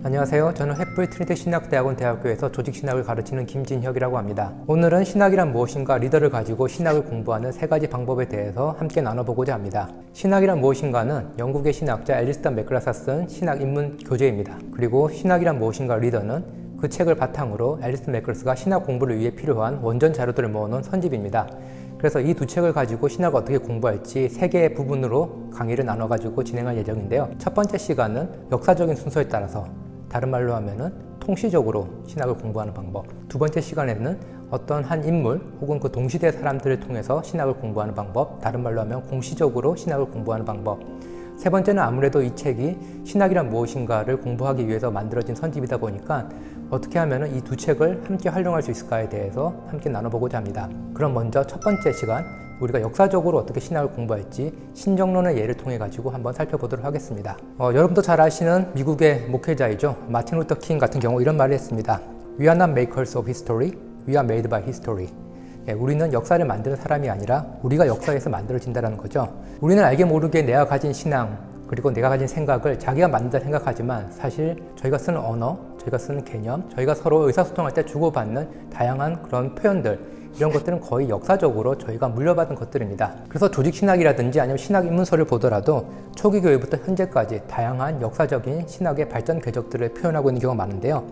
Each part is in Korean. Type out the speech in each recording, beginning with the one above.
안녕하세요. 저는 횃불 트리니티 신학대학원 대학교에서 조직신학을 가르치는 김진혁이라고 합니다. 오늘은 신학이란 무엇인가 리더를 가지고 신학을 공부하는 세 가지 방법에 대해서 함께 나눠보고자 합니다. 신학이란 무엇인가는 영국의 신학자 앨리스터 맥글라사 쓴 신학 입문 교재입니다. 그리고 신학이란 무엇인가 리더는 그 책을 바탕으로 앨리스터 맥글라사가 신학 공부를 위해 필요한 원전 자료들을 모아놓은 선집입니다. 그래서 이 두 책을 가지고 신학을 어떻게 공부할지 세 개의 부분으로 강의를 나눠가지고 진행할 예정인데요. 첫 번째 시간은 역사적인 순서에 따라서, 다른 말로 하면은 통시적으로 신학을 공부하는 방법. 두 번째 시간에는 어떤 한 인물 혹은 그 동시대 사람들을 통해서 신학을 공부하는 방법, 다른 말로 하면 공시적으로 신학을 공부하는 방법. 세 번째는 아무래도 이 책이 신학이란 무엇인가를 공부하기 위해서 만들어진 선집이다 보니까 어떻게 하면 이 두 책을 함께 활용할 수 있을까에 대해서 함께 나눠보고자 합니다. 그럼 먼저 첫 번째 시간, 우리가 역사적으로 어떻게 신학을 공부할지 신정론의 예를 통해 가지고 한번 살펴보도록 하겠습니다. 여러분도 잘 아시는 미국의 목회자이죠. 마틴 루터 킹 같은 경우 이런 말을 했습니다. We are not makers of history, we are made by history. 우리는 역사를 만드는 사람이 아니라 우리가 역사에서 만들어진다는 거죠. 우리는 알게 모르게 내가 가진 신앙, 그리고 내가 가진 생각을 자기가 만든다 생각하지만 사실 저희가 쓰는 언어, 저희가 쓰는 개념, 저희가 서로 의사소통할 때 주고받는 다양한 그런 표현들, 이런 것들은 거의 역사적으로 저희가 물려받은 것들입니다. 그래서 조직신학이라든지 아니면 신학 입문서를 보더라도 초기 교회부터 현재까지 다양한 역사적인 신학의 발전 궤적들을 표현하고 있는 경우가 많은데요.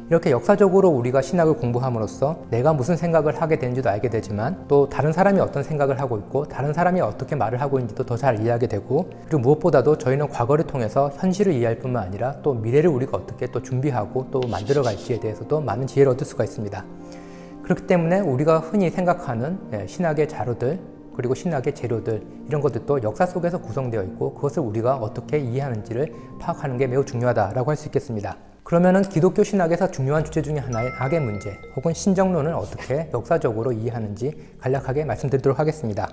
이렇게 역사적으로 우리가 신학을 공부함으로써 내가 무슨 생각을 하게 되는지도 알게 되지만 또 다른 사람이 어떤 생각을 하고 있고 다른 사람이 어떻게 말을 하고 있는지도 더 잘 이해하게 되고, 그리고 무엇보다도 저희는 과거를 통해서 현실을 이해할 뿐만 아니라 또 미래를 우리가 어떻게 또 준비하고 또 만들어 갈지에 대해서도 많은 지혜를 얻을 수가 있습니다. 그렇기 때문에 우리가 흔히 생각하는 신학의 자료들, 그리고 신학의 재료들, 이런 것들도 역사 속에서 구성되어 있고 그것을 우리가 어떻게 이해하는지를 파악하는 게 매우 중요하다라고 할 수 있겠습니다. 그러면은 기독교 신학에서 중요한 주제 중에 하나인 악의 문제 혹은 신정론을 어떻게 역사적으로 이해하는지 간략하게 말씀드리도록 하겠습니다.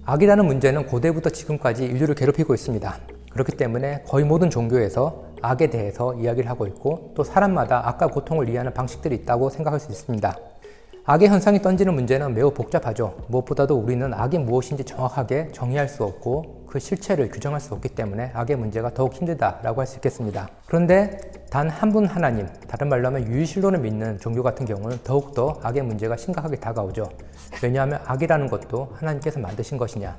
악이라는 문제는 고대부터 지금까지 인류를 괴롭히고 있습니다. 그렇기 때문에 거의 모든 종교에서 악에 대해서 이야기를 하고 있고 또 사람마다 악과 고통을 이해하는 방식들이 있다고 생각할 수 있습니다. 악의 현상이 던지는 문제는 매우 복잡하죠. 무엇보다도 우리는 악이 무엇인지 정확하게 정의할 수 없고 그 실체를 규정할 수 없기 때문에 악의 문제가 더욱 힘들다라고 할 수 있겠습니다. 그런데 단 한 분 하나님, 다른 말로 하면 유일신론을 믿는 종교 같은 경우는 더욱더 악의 문제가 심각하게 다가오죠. 왜냐하면 악이라는 것도 하나님께서 만드신 것이냐,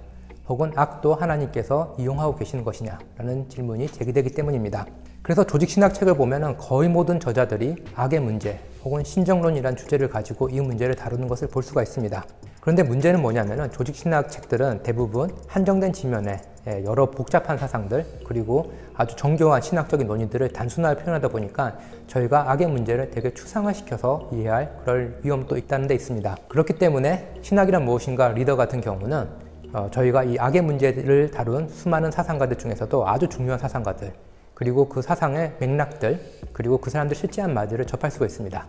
혹은 악도 하나님께서 이용하고 계시는 것이냐 라는 질문이 제기되기 때문입니다. 그래서 조직신학책을 보면 거의 모든 저자들이 악의 문제 혹은 신정론이라는 주제를 가지고 이 문제를 다루는 것을 볼 수가 있습니다. 그런데 문제는 뭐냐면 조직신학 책들은 대부분 한정된 지면에 여러 복잡한 사상들, 그리고 아주 정교한 신학적인 논의들을 단순하게 표현하다 보니까 저희가 악의 문제를 되게 추상화시켜서 이해할 그럴 위험도 있다는 데 있습니다. 그렇기 때문에 신학이란 무엇인가 리더 같은 경우는 저희가 이 악의 문제를 다룬 수많은 사상가들 중에서도 아주 중요한 사상가들, 그리고 그 사상의 맥락들, 그리고 그 사람들 실제한 말들을 접할 수가 있습니다.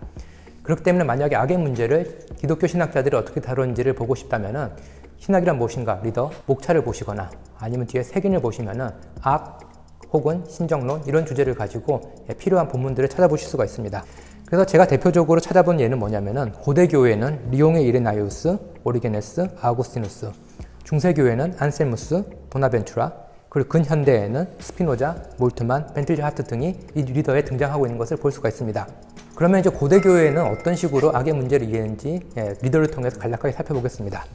그렇기 때문에 만약에 악의 문제를 기독교 신학자들이 어떻게 다루는지를 보고 싶다면은 신학이란 무엇인가 리더 목차를 보시거나 아니면 뒤에 색인을 보시면은 악 혹은 신정론 이런 주제를 가지고 필요한 본문들을 찾아보실 수가 있습니다. 그래서 제가 대표적으로 찾아본 예는 뭐냐면은 고대 교회는 리옹의 이레나이우스, 오리게네스, 아우구스티누스, 중세 교회는 안셀무스, 보나벤투라, 그리고 근현대에는 스피노자, 몰트만, 벤틀하트 등이 이 리더에 등장하고 있는 것을 볼 수가 있습니다. 그러면 이제 고대 교회는 어떤 식으로 악의 문제를 이해했는지 리더를 통해서 간략하게 살펴보겠습니다.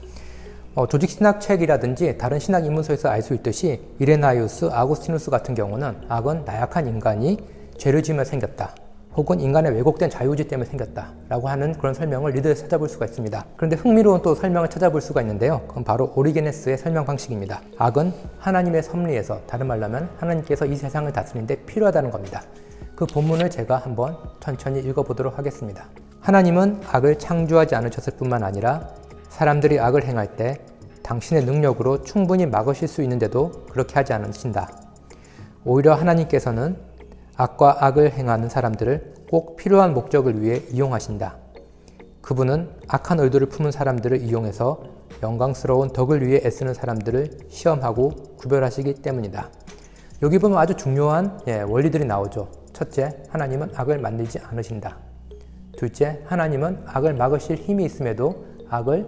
조직신학책이라든지 다른 신학 입문서에서 알 수 있듯이 이레나이우스, 아구스티누스 같은 경우는 악은 나약한 인간이 죄를 지으며 생겼다, 혹은 인간의 왜곡된 자유의지 때문에 생겼다 라고 하는 그런 설명을 리더에서 찾아볼 수가 있습니다. 그런데 흥미로운 또 설명을 찾아볼 수가 있는데요. 그건 바로 오리게네스의 설명 방식입니다. 악은 하나님의 섭리에서, 다른 말로 하면 하나님께서 이 세상을 다스리는데 필요하다는 겁니다. 그 본문을 제가 한번 천천히 읽어보도록 하겠습니다. 하나님은 악을 창조하지 않으셨을 뿐만 아니라 사람들이 악을 행할 때 당신의 능력으로 충분히 막으실 수 있는데도 그렇게 하지 않으신다. 오히려 하나님께서는 악과 악을 행하는 사람들을 꼭 필요한 목적을 위해 이용하신다. 그분은 악한 의도를 품은 사람들을 이용해서 영광스러운 덕을 위해 애쓰는 사람들을 시험하고 구별하시기 때문이다. 여기 보면 아주 중요한 원리들이 나오죠. 첫째, 하나님은 악을 만들지 않으신다. 둘째, 하나님은 악을 막으실 힘이 있음에도 악을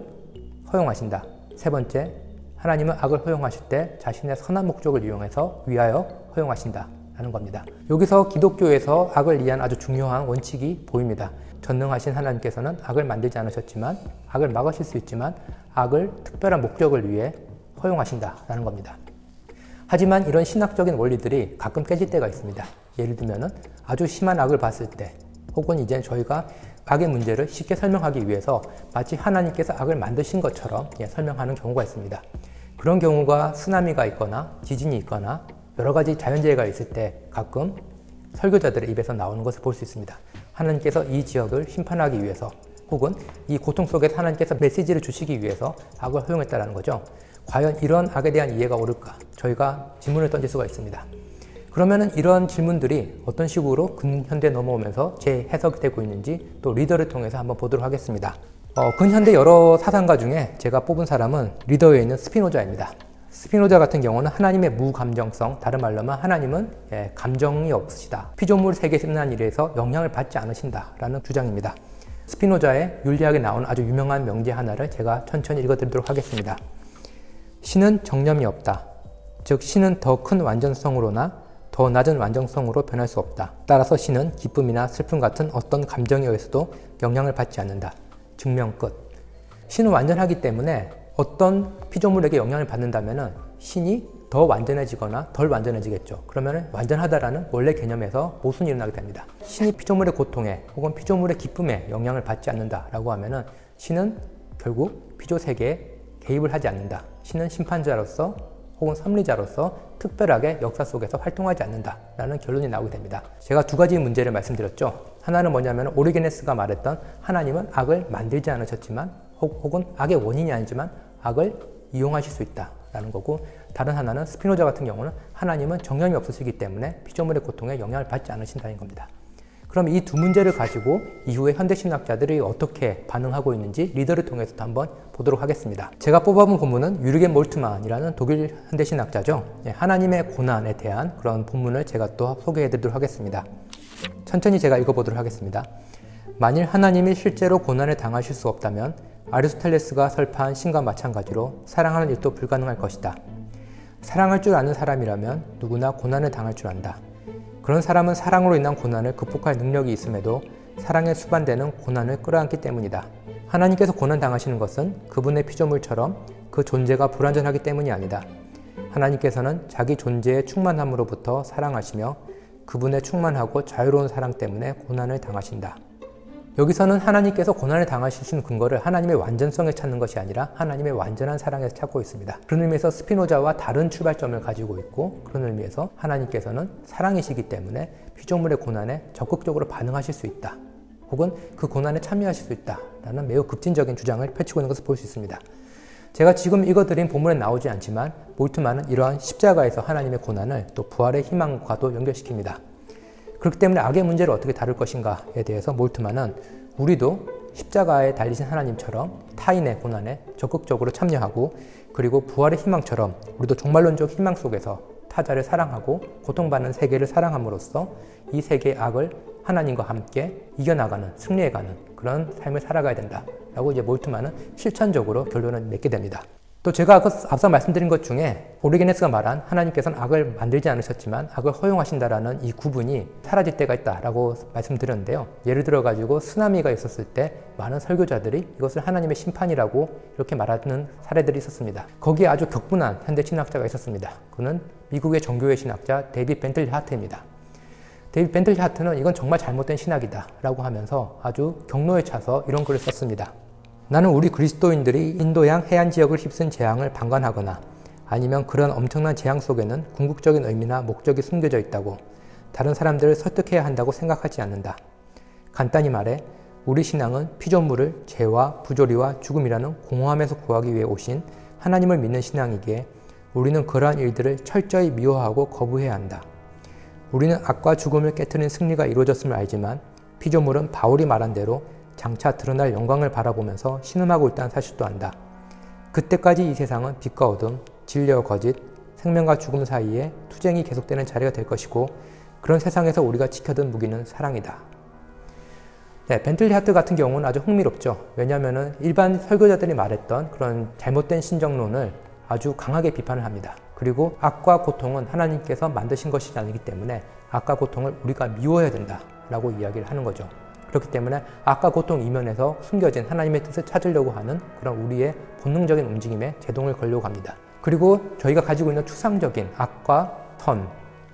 허용하신다. 세 번째, 하나님은 악을 허용하실 때 자신의 선한 목적을 이용해서 위하여 허용하신다. 라는 겁니다. 여기서 기독교에서 악을 이해한 아주 중요한 원칙이 보입니다. 전능하신 하나님께서는 악을 만들지 않으셨지만 악을 막으실 수 있지만 악을 특별한 목적을 위해 허용하신다라는 겁니다. 하지만 이런 신학적인 원리들이 가끔 깨질 때가 있습니다. 예를 들면은 아주 심한 악을 봤을 때 혹은 이제 저희가 악의 문제를 쉽게 설명하기 위해서 마치 하나님께서 악을 만드신 것처럼 설명하는 경우가 있습니다. 그런 경우가 쓰나미가 있거나 지진이 있거나 여러 가지 자연재해가 있을 때 가끔 설교자들의 입에서 나오는 것을 볼 수 있습니다. 하나님께서 이 지역을 심판하기 위해서 혹은 이 고통 속에서 하나님께서 메시지를 주시기 위해서 악을 허용했다는 거죠. 과연 이런 악에 대한 이해가 옳을까? 저희가 질문을 던질 수가 있습니다. 그러면은 이런 질문들이 어떤 식으로 근현대에 넘어오면서 재해석되고 있는지 또 리더를 통해서 한번 보도록 하겠습니다. 근현대 여러 사상가 중에 제가 뽑은 사람은 리더에 있는 스피노자입니다. 스피노자 같은 경우는 하나님의 무감정성, 다른 말로 하면 하나님은 감정이 없으시다. 피조물 세계에 일어난 일에서 영향을 받지 않으신다라는 주장입니다. 스피노자의 윤리학에 나온 아주 유명한 명제 하나를 제가 천천히 읽어드리도록 하겠습니다. 신은 정념이 없다. 즉 신은 더 큰 완전성으로나 더 낮은 완전성으로 변할 수 없다. 따라서 신은 기쁨이나 슬픔 같은 어떤 감정에 의해서도 영향을 받지 않는다. 증명 끝. 신은 완전하기 때문에 어떤 피조물에게 영향을 받는다면 신이 더 완전해지거나 덜 완전해지겠죠. 그러면 완전하다라는 원래 개념에서 모순이 일어나게 됩니다. 신이 피조물의 고통에 혹은 피조물의 기쁨에 영향을 받지 않는다라고 하면 신은 결국 피조 세계에 개입을 하지 않는다. 신은 심판자로서 혹은 섭리자로서 특별하게 역사 속에서 활동하지 않는다라는 결론이 나오게 됩니다. 제가 두 가지 문제를 말씀드렸죠. 하나는 뭐냐면 오리게네스가 말했던 하나님은 악을 만들지 않으셨지만 혹은 악의 원인이 아니지만 악을 이용하실 수 있다라는 거고, 다른 하나는 스피노자 같은 경우는 하나님은 정념이 없으시기 때문에 피조물의 고통에 영향을 받지 않으신다는 겁니다. 그럼 이 두 문제를 가지고 이후에 현대신학자들이 어떻게 반응하고 있는지 리더를 통해서도 한번 보도록 하겠습니다. 제가 뽑아본 본문은 유르겐 몰트만이라는 독일 현대신학자죠. 하나님의 고난에 대한 그런 본문을 제가 또 소개해드리도록 하겠습니다. 천천히 제가 읽어보도록 하겠습니다. 만일 하나님이 실제로 고난을 당하실 수 없다면 아리스토텔레스가 설파한 신과 마찬가지로 사랑하는 일도 불가능할 것이다. 사랑할 줄 아는 사람이라면 누구나 고난을 당할 줄 안다. 그런 사람은 사랑으로 인한 고난을 극복할 능력이 있음에도 사랑에 수반되는 고난을 끌어안기 때문이다. 하나님께서 고난 당하시는 것은 그분의 피조물처럼 그 존재가 불완전하기 때문이 아니다. 하나님께서는 자기 존재의 충만함으로부터 사랑하시며 그분의 충만하고 자유로운 사랑 때문에 고난을 당하신다. 여기서는 하나님께서 고난을 당하시는 근거를 하나님의 완전성에 찾는 것이 아니라 하나님의 완전한 사랑에서 찾고 있습니다. 그런 의미에서 스피노자와 다른 출발점을 가지고 있고, 그런 의미에서 하나님께서는 사랑이시기 때문에 피조물의 고난에 적극적으로 반응하실 수 있다. 혹은 그 고난에 참여하실 수 있다라는 매우 급진적인 주장을 펼치고 있는 것을 볼 수 있습니다. 제가 지금 읽어드린 본문에 나오지 않지만 몰트만은 이러한 십자가에서 하나님의 고난을 또 부활의 희망과도 연결시킵니다. 그렇기 때문에 악의 문제를 어떻게 다룰 것인가에 대해서 몰트만은 우리도 십자가에 달리신 하나님처럼 타인의 고난에 적극적으로 참여하고, 그리고 부활의 희망처럼 우리도 종말론적 희망 속에서 타자를 사랑하고 고통받는 세계를 사랑함으로써 이 세계의 악을 하나님과 함께 이겨나가는, 승리해가는 그런 삶을 살아가야 된다라고 이제 몰트만은 실천적으로 결론을 맺게 됩니다. 또 제가 앞서 말씀드린 것 중에 오리게네스가 말한 하나님께서는 악을 만들지 않으셨지만 악을 허용하신다라는 이 구분이 사라질 때가 있다라고 말씀드렸는데요. 예를 들어 가지고 쓰나미가 있었을 때 많은 설교자들이 이것을 하나님의 심판이라고 이렇게 말하는 사례들이 있었습니다. 거기에 아주 격분한 현대 신학자가 있었습니다. 그는 미국의 종교의 신학자 데이빗 벤틀리 하트입니다. 데이빗 벤틀리 하트는 이건 정말 잘못된 신학이다 라고 하면서 아주 경로에 차서 이런 글을 썼습니다. 나는 우리 그리스도인들이 인도양 해안 지역을 휩쓴 재앙을 방관하거나 아니면 그런 엄청난 재앙 속에는 궁극적인 의미나 목적이 숨겨져 있다고, 다른 사람들을 설득해야 한다고 생각하지 않는다. 간단히 말해 우리 신앙은 피조물을 죄와 부조리와 죽음이라는 공허함에서 구하기 위해 오신 하나님을 믿는 신앙이기에 우리는 그러한 일들을 철저히 미워하고 거부해야 한다. 우리는 악과 죽음을 깨트린 승리가 이루어졌음을 알지만 피조물은 바울이 말한 대로 장차 드러날 영광을 바라보면서 신음하고 있다는 사실도 안다. 그때까지 이 세상은 빛과 어둠, 진리와 거짓, 생명과 죽음 사이에 투쟁이 계속되는 자리가 될 것이고, 그런 세상에서 우리가 지켜둔 무기는 사랑이다. 벤틀리 하트 같은 경우는 아주 흥미롭죠. 왜냐하면 일반 설교자들이 말했던 그런 잘못된 신정론을 아주 강하게 비판을 합니다. 그리고 악과 고통은 하나님께서 만드신 것이 아니기 때문에 악과 고통을 우리가 미워해야 된다라고 이야기를 하는 거죠. 그렇기 때문에 악과 고통 이면에서 숨겨진 하나님의 뜻을 찾으려고 하는 그런 우리의 본능적인 움직임에 제동을 걸려고 합니다. 그리고 저희가 가지고 있는 추상적인 악과 선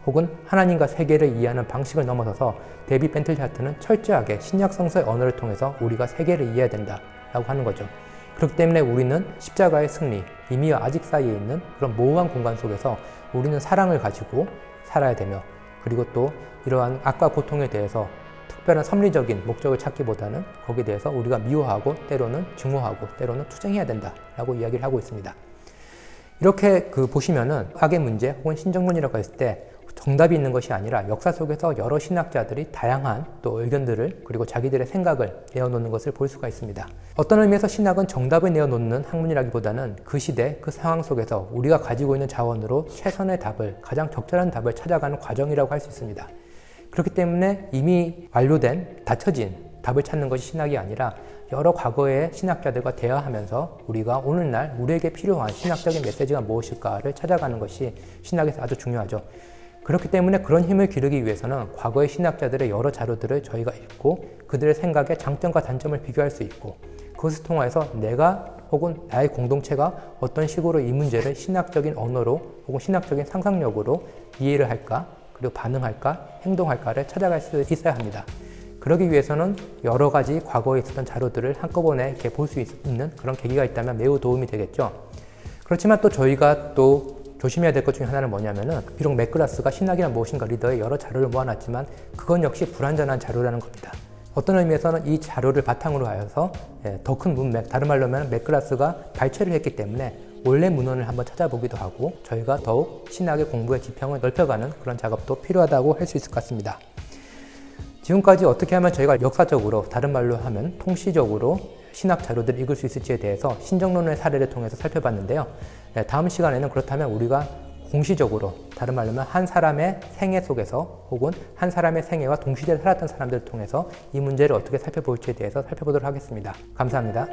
혹은 하나님과 세계를 이해하는 방식을 넘어서서 데이빗 벤틀리 하트는 철저하게 신약 성서의 언어를 통해서 우리가 세계를 이해해야 된다라고 하는 거죠. 그렇기 때문에 우리는 십자가의 승리, 이미와 아직 사이에 있는 그런 모호한 공간 속에서 우리는 사랑을 가지고 살아야 되며, 그리고 또 이러한 악과 고통에 대해서 특별한 섭리적인 목적을 찾기보다는 거기에 대해서 우리가 미워하고 때로는 증오하고 때로는 투쟁해야 된다라고 이야기를 하고 있습니다. 이렇게 보시면은 악의 문제 혹은 신정론이라고 했을 때 정답이 있는 것이 아니라 역사 속에서 여러 신학자들이 다양한 또 의견들을 그리고 자기들의 생각을 내어놓는 것을 볼 수가 있습니다. 어떤 의미에서 신학은 정답을 내어놓는 학문이라기보다는 그 시대, 그 상황 속에서 우리가 가지고 있는 자원으로 최선의 답을, 가장 적절한 답을 찾아가는 과정이라고 할 수 있습니다. 그렇기 때문에 이미 완료된, 닫혀진 답을 찾는 것이 신학이 아니라 여러 과거의 신학자들과 대화하면서 우리가 오늘날 우리에게 필요한 신학적인 메시지가 무엇일까를 찾아가는 것이 신학에서 아주 중요하죠. 그렇기 때문에 그런 힘을 기르기 위해서는 과거의 신학자들의 여러 자료들을 저희가 읽고 그들의 생각의 장점과 단점을 비교할 수 있고, 그것을 통해서 내가 혹은 나의 공동체가 어떤 식으로 이 문제를 신학적인 언어로 혹은 신학적인 상상력으로 이해를 할까, 그리고 반응할까, 행동할까를 찾아갈 수 있어야 합니다. 그러기 위해서는 여러 가지 과거에 있었던 자료들을 한꺼번에 이렇게 볼 수 있는 그런 계기가 있다면 매우 도움이 되겠죠. 그렇지만 또 저희가 또 조심해야 될 것 중에 하나는 뭐냐면은, 비록 맥그라스가 신학이란 무엇인가 리더의 여러 자료를 모아놨지만 그건 역시 불완전한 자료라는 겁니다. 어떤 의미에서는 이 자료를 바탕으로 하여서 더 큰 문맥, 다른 말로 하면 맥그라스가 발췌를 했기 때문에 원래 문헌을 한번 찾아보기도 하고 저희가 더욱 신학의 공부의 지평을 넓혀가는 그런 작업도 필요하다고 할 수 있을 것 같습니다. 지금까지 어떻게 하면 저희가 역사적으로, 다른 말로 하면 통시적으로 신학 자료들을 읽을 수 있을지에 대해서 신정론의 사례를 통해서 살펴봤는데요. 다음 시간에는 그렇다면 우리가 공시적으로, 다른 말로 하면 한 사람의 생애 속에서 혹은 한 사람의 생애와 동시대에 살았던 사람들을 통해서 이 문제를 어떻게 살펴볼지에 대해서 살펴보도록 하겠습니다. 감사합니다.